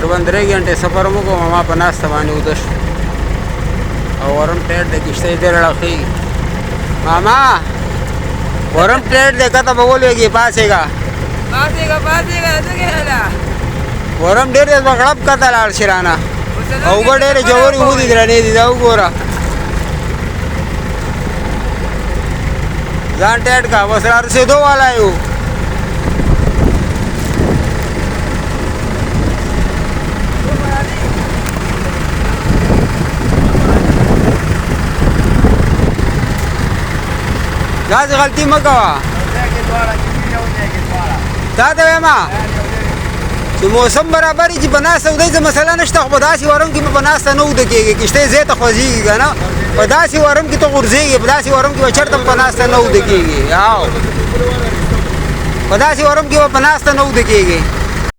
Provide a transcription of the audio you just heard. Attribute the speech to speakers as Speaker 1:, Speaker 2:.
Speaker 1: تقریبا 3 غنټې سفر مو کوم ما په ناسته باندې وده شو او ورم ټایټ د کښتۍ ډېر اړخېږي ماما ورم ټایټ دی کته به ولوېږي پاسېږه ورم ډېر دی به غړپ کته لاړ شي رانه او اوبه ډېرې ژورې اوبه دي درنې دي دا وګوره ځان ټایټ کا بس را رسېدو والا یو داسې غلطي مه کوه تا ته وایم چې موسم برابر وي چې په ناسته ودی څه مسله نشته خو په داسې ورم کې به په ناسته نه وده کېږي کښتۍ ځای ته خوځېږي که نه په داسې ورم کې ته غورځېږي په داسې ورم کې به چېرته په ناسته نه وده کېږي په داسې ورم کې به په ناسته نه وده کېږي